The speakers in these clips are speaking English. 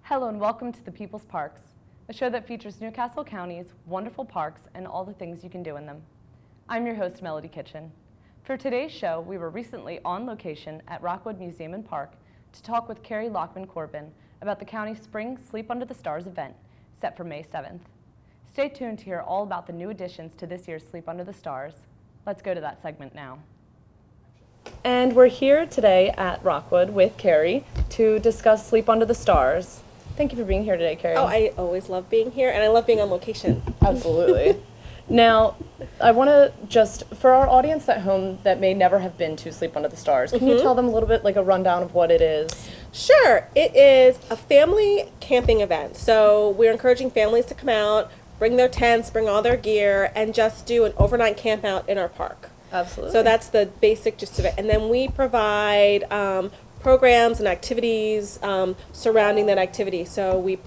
Hello and welcome to the People's Parks, a show that features Newcastle County's wonderful parks and all the things you can do in them. I'm your host, Melody Kitchen. For today's show, we were recently on location at Rockwood Museum Park to talk with Carey Corbin about the county's Spring Sleep Under the Stars event, set for May 7th. Stay tuned to hear all about the new additions to this year's Sleep Under the Stars. Let's go to that segment now. And we're here today at Rockwood with Carey to discuss Sleep Under the Stars. Thank you for being here today, Carey. Oh, I always love being here, and I love being on location. Absolutely. Now, I want to just, for our audience at home that may never have been to Sleep Under the Stars, can you tell them a little bit, like a rundown of what it is? Sure. It is a family camping event. So we're encouraging families to come out, bring their tents, bring all their gear, and just do an overnight camp out in our park. Absolutely. So that's the basic gist of it. And then we provide programs and activities surrounding that activity. So we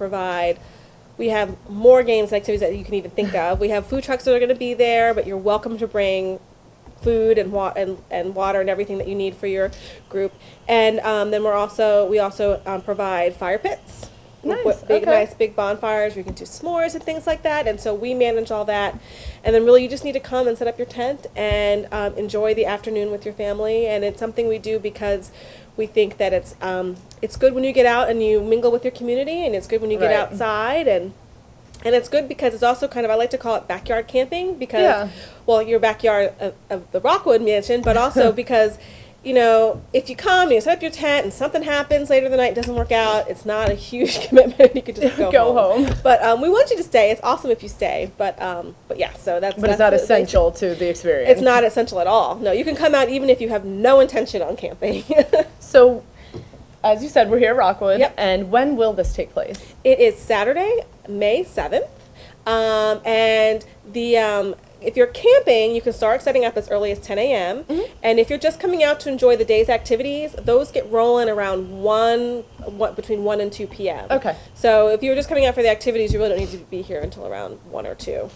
have more games and activities that you can even think of. We have food trucks that are going to be there, but you're welcome to bring food and water and everything that you need for your group. And then we also provide fire pits. Nice. Nice big bonfires where you can do s'mores and things like that. And so we manage all that. And then really you just need to come and set up your tent and enjoy the afternoon with your family. And it's something we do because we think that it's good when you get out and you mingle with your community, and it's good when you get outside, and it's good because it's also kind of, I like to call it backyard camping because, well, your backyard of the Rockwood mansion, but also because, you know, if you come and you set up your tent and something happens later in the night, it doesn't work out, it's not a huge commitment. You could just go home. But we want you to stay. It's awesome if you stay. But yeah, so that's. But it's not essential to the experience. It's not essential at all. No, you can come out even if you have no intention on camping. So, as you said, we're here at Rockwood. Yep. And when will this take place? It is Saturday, May 7th. And if you're camping, you can start setting up as early as 10 a.m. And if you're just coming out to enjoy the day's activities, those get rolling around between 1 and 2 p.m. Okay. So if you're just coming out for the activities, you really don't need to be here until around 1 or 2.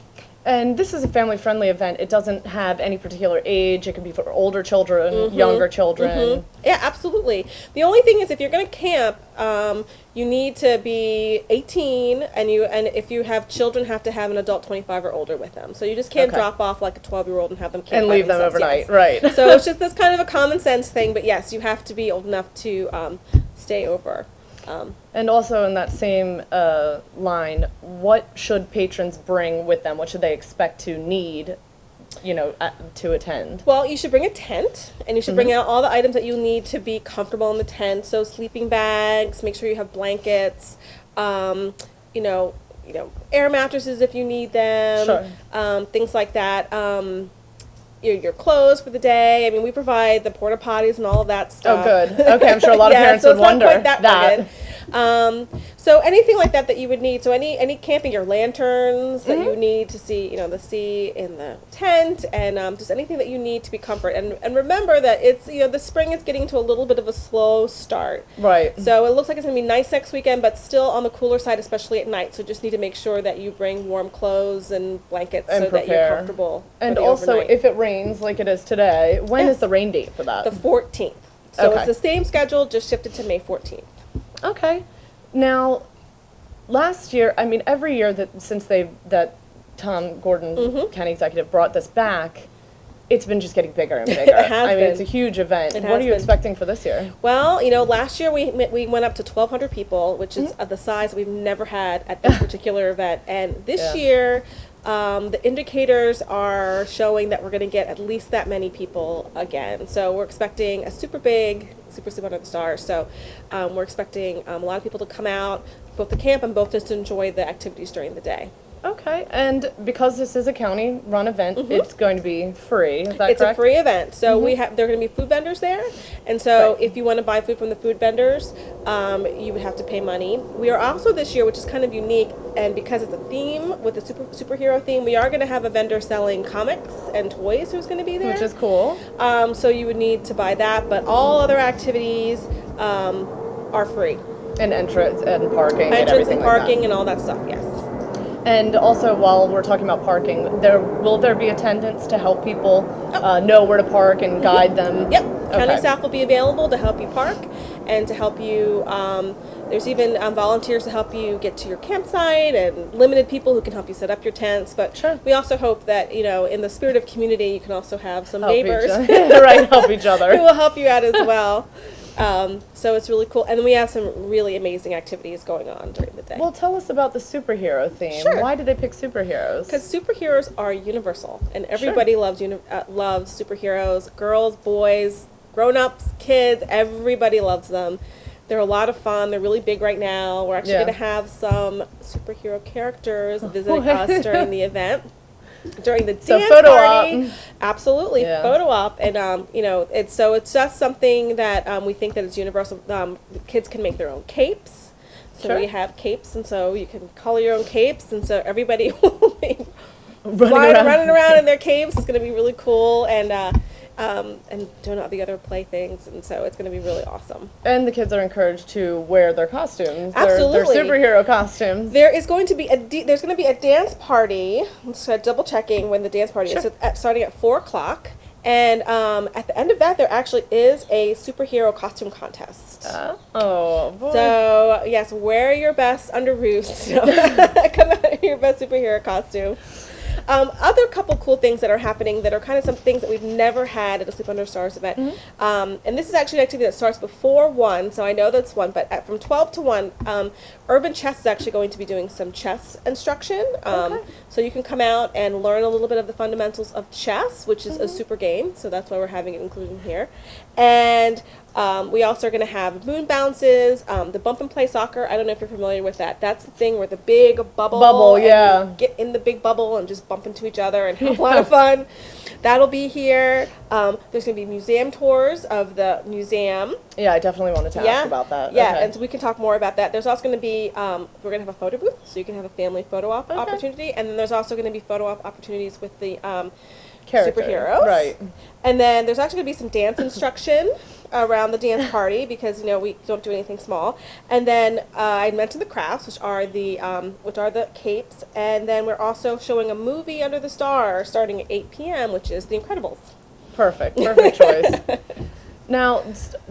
And this is a family-friendly event. It doesn't have any particular age. It can be for older children, younger children. Yeah, absolutely. The only thing is, if you're going to camp, you need to be 18, and if you have children, have to have an adult 25 or older with them. So you just can't drop off like a 12-year-old and have them camp And by leave them themselves. overnight, yes. right. So it's just this kind of a common sense thing, but yes, you have to be old enough to stay over. And also in that same line, what should patrons bring with them? What should they expect to need, to attend? Well, you should bring a tent, and you should bring out all the items that you need to be comfortable in the tent. So sleeping bags, make sure you have blankets, air mattresses if you need them, things like that. Your clothes for the day. I mean, we provide the porta potties and all of that stuff. Oh, good. Okay, I'm sure a lot of parents would wonder not quite that. Rugged. So anything like that you would need. So any camping, your lanterns that you need to see, the sea in the tent, and just anything that you need to be comfort. And remember that it's, the spring is getting to a little bit of a slow start. Right. So it looks like it's going to be nice next weekend, but still on the cooler side, especially at night. So just need to make sure that you bring warm clothes and blankets so that you're comfortable. And also, if it rains like it is today, when is the rain date for that? The 14th. So it's the same schedule, just shifted to May 14th. Okay. Now, last year, I mean, every year since Tom Gordon, county executive, brought this back, it's been just getting bigger and bigger. It has been. It's a huge event. What are you expecting for this year? Well, last year we went up to 1,200 people, which is the size we've never had at this particular event. And this year, the indicators are showing that we're going to get at least that many people again. So we're expecting a super Sleep Under the Stars. So we're expecting a lot of people to come out, both to camp and both just to enjoy the activities during the day. Okay, and because this is a county-run event, it's going to be free. Is that correct? It's a free event. So there are going to be food vendors there, and so if you want to buy food from the food vendors, you would have to pay money. We are also this year, which is kind of unique, and because it's a theme with a superhero theme, we are going to have a vendor selling comics and toys who's going to be there, which is cool. So you would need to buy that, but all other activities are free. And entrance and parking and everything and parking like that. And all that stuff. Yes. And also, while we're talking about parking, will there be attendants to help people know where to park and guide them? Yep. County staff will be available to help you park. and to help you. There's even volunteers to help you get to your campsite, and limited people who can help you set up your tents. But Sure. we also hope that, in the spirit of community, you can also have some Help neighbors right, help each other. who will help you out as well. So it's really cool. And then we have some really amazing activities going on during the day. Well, tell us about the superhero theme. Sure. Why did they pick superheroes? Because superheroes are universal, and everybody loves superheroes. Girls, boys, grown-ups, kids, everybody loves them. They're a lot of fun. They're really big right now. We're actually going to have some superhero characters visiting us during the event. During the dance photo party, op. Absolutely, Yeah. photo op, and it's just something that we think that is universal. Kids can make their own capes, so Sure. we have capes, and so you can color your own capes, and so everybody will be running around in their capes. It's going to be really cool, and doing all the other play things, and so it's going to be really awesome. And the kids are encouraged to wear their costumes. Absolutely. Their superhero costumes. There is going to be there's going to be a dance party. So double checking when the dance party is. Sure. So starting at 4:00, and at the end of that, there actually is a superhero costume contest. Oh, boy. So yes, wear your best underoos. Come out in your best superhero costume. Other couple cool things that are happening that are kind of some things that we've never had at a Sleep Under Stars event. And this is actually an activity that starts before 1, so I know that's 1, but from 12 to 1, Urban Chess is actually going to be doing some chess instruction. So you can come out and learn a little bit of the fundamentals of chess, which is a super game, so that's why we're having it included here. And we also are going to have moon bounces, the bump and play soccer. I don't know if you're familiar with that. That's the thing where the big bubble, and yeah. you get in the big bubble and just bump into each other and have a lot of fun. That'll be here. There's going to be museum tours of the museum. Yeah, I definitely wanted to ask about that. Yeah, Okay. and so we can talk more about that. There's also going to be, we're going to have a photo booth, so you can have a family photo op opportunity. And then there's also going to be photo op opportunities with the superheroes. Right. And then there's actually going to be some dance instruction around the dance party because we don't do anything small. And then I mentioned the crafts, which are the capes. And then we're also showing a movie under the stars starting at 8 p.m., which is The Incredibles. Perfect choice. Now,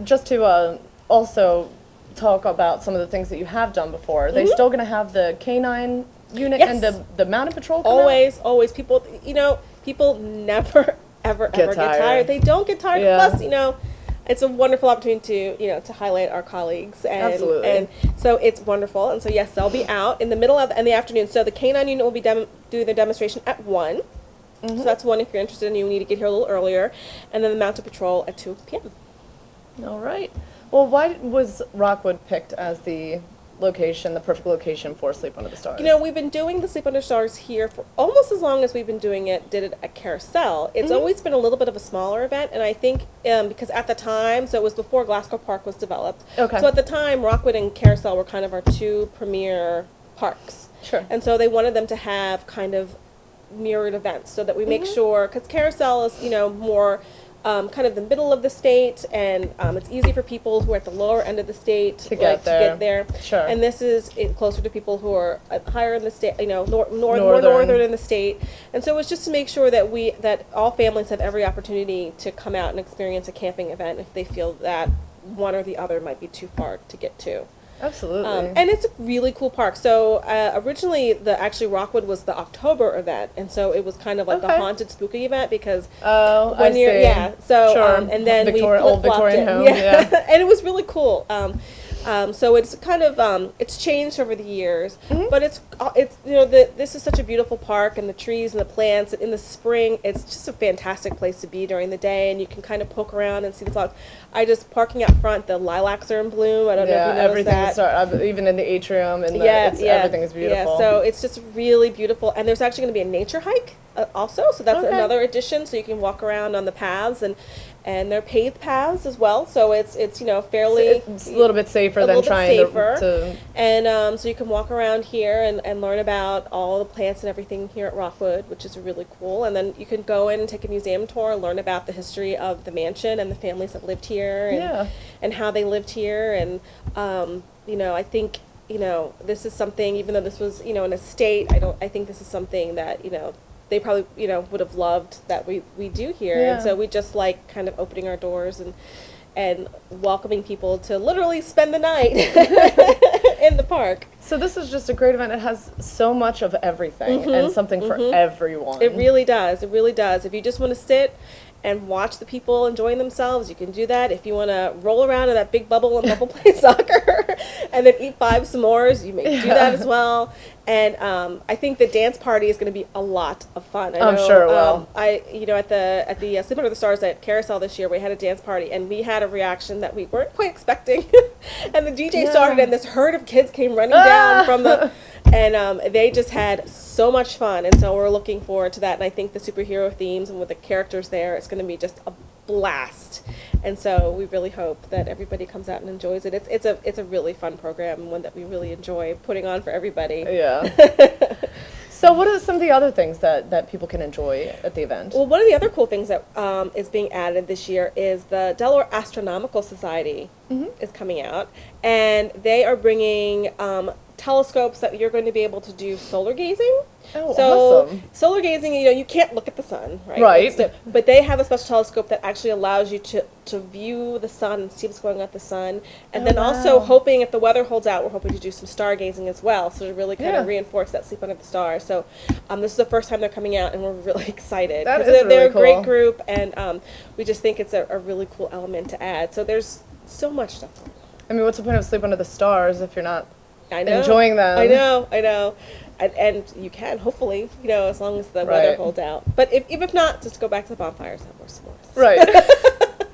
just to also talk about some of the things that you have done before, are they still going to have the canine unit Yes. and the mounted patrol come out? Always. People never, ever get tired. They don't get tired. Yeah. Plus, it's a wonderful opportunity to highlight our colleagues. And, Absolutely. And so it's wonderful. And so, yes, they'll be out in the middle of in the afternoon. So the canine unit will be doing their demonstration at 1. So that's 1 if you're interested and you need to get here a little earlier. And then the mounted patrol at 2 p.m. All right. Well, why was Rockwood picked as the perfect location for Sleep Under the Stars? We've been doing the Sleep Under Stars here for almost as long as we've been did it at Carousel. It's always been a little bit of a smaller event, and I think because at the time, so it was before Glasgow Park was developed. Okay. So at the time, Rockwood and Carousel were kind of our 2 premier parks. Sure. And so they wanted them to have kind of mirrored events so that we make sure, because Carousel is, more kind of the middle of the state, and it's easy for people who are at the lower end of the state to get there. Sure. And this is closer to people who are higher in the state, more northern in the state. And so it's just to make sure that all families have every opportunity to come out and experience a camping event if they feel that one or the other might be too far to get to. Absolutely. And it's a really cool park. So originally, Rockwood was the October event, and so it was kind of like the haunted, spooky event because Sure. and then Old Victorian home, and it was really cool. So it's kind of it's changed over the years, but it's this is such a beautiful park, and the trees and the plants. And in the spring, it's just a fantastic place to be during the day, and you can kind of poke around and see the flowers. Parking out front, the lilacs are in bloom. I don't know if you noticed that. Even in the atrium, and everything is beautiful. Yeah, so it's just really beautiful, and there's actually going to be a nature hike also. So that's another addition. So you can walk around on the paths, and they're paved paths as well. So it's fairly it's a little bit safer than trying to and so you can walk around here and learn about all the plants and everything here at Rockwood, which is really cool. And then you can go in and take a museum tour and learn about the history of the mansion and the families that lived here and how they lived here. And I think this is something, even though this was an estate, I think this is something that they probably would have loved that we do here. And so we just like kind of opening our doors and welcoming people to literally spend the night in the park. So this is just a great event. It has so much of everything and something for everyone. It really does. It really does. If you just want to sit and watch the people enjoying themselves, you can do that. If you want to roll around in that big bubble and bubble play soccer and then eat 5 s'mores, you may do that as well. And I think the dance party is going to be a lot of fun. I'm sure it will. At the Sleep Under the Stars at Carousel this year, we had a dance party, and we had a reaction that we weren't quite expecting. And the DJ started, and this herd of kids came running down from the, and they just had so much fun. And so we're looking forward to that. And I think the superhero themes and with the characters there, it's going to be just a blast. And so we really hope that everybody comes out and enjoys it. It's a really fun program, and one that we really enjoy putting on for everybody. Yeah. So what are some of the other things that people can enjoy at the event? Well, one of the other cool things that is being added this year is the Delaware Astronomical Society is coming out, and they are bringing telescopes that you're going to be able to do solar gazing. Oh, so awesome. Solar gazing, you can't look at the sun, right? Right. But they have a special telescope that actually allows you to view the sun and see what's going on with the sun. And then also hoping, if the weather holds out, we're hoping to do some stargazing as well. So to really kind of reinforce that sleep under the stars. So this is the first time they're coming out, and we're really excited. That is they're really a great cool. group, and we just think it's a really cool element to add. So there's so much stuff. I mean, what's the point of Sleep Under the Stars if you're not I know. enjoying them? I know. And you can, hopefully, as long as the weather holds out. But if not, just go back to the bonfires and have more s'mores. Right.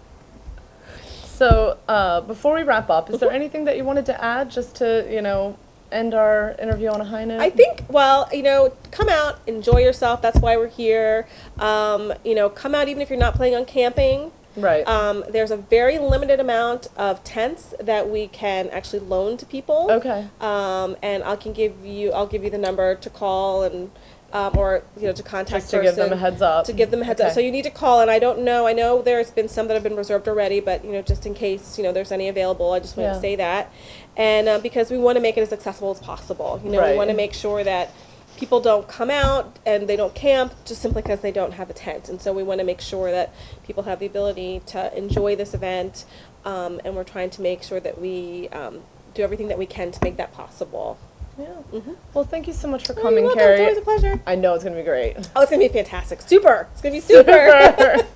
So before we wrap up, is there anything that you wanted to add just to, end our interview on a high note? I think, come out, enjoy yourself. That's why we're here. Come out even if you're not planning on camping. Right. There's a very limited amount of tents that we can actually loan to people. Okay. And I'll give you the number to call and or to contact Just to give them a heads up. To give them a heads up. So you need to call, and I know there's been some that have been reserved already, but just in case there's any available, I just wanted to say that, and because we want to make it as accessible as possible. We want to make sure that people don't come out and they don't camp just simply because they don't have a tent. And so we want to make sure that people have the ability to enjoy this event, and we're trying to make sure that we do everything that we can to make that possible. Yeah. Well, thank you so much for coming, You're welcome. Carey. It's always a pleasure. I know it's going to be great. Oh, it's going to be fantastic. Super. It's going to be super.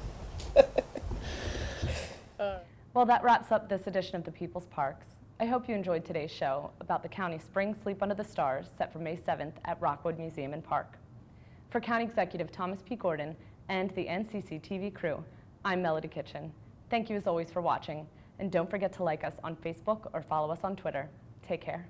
Well, that wraps up this edition of the People's Parks. I hope you enjoyed today's show about the County Spring Sleep Under the Stars set for May 7th at Rockwood Museum Park. For County Executive Thomas P. Gordon and the NCC TV crew, I'm Melody Kitchen. Thank you as always for watching, and don't forget to like us on Facebook or follow us on Twitter. Take care.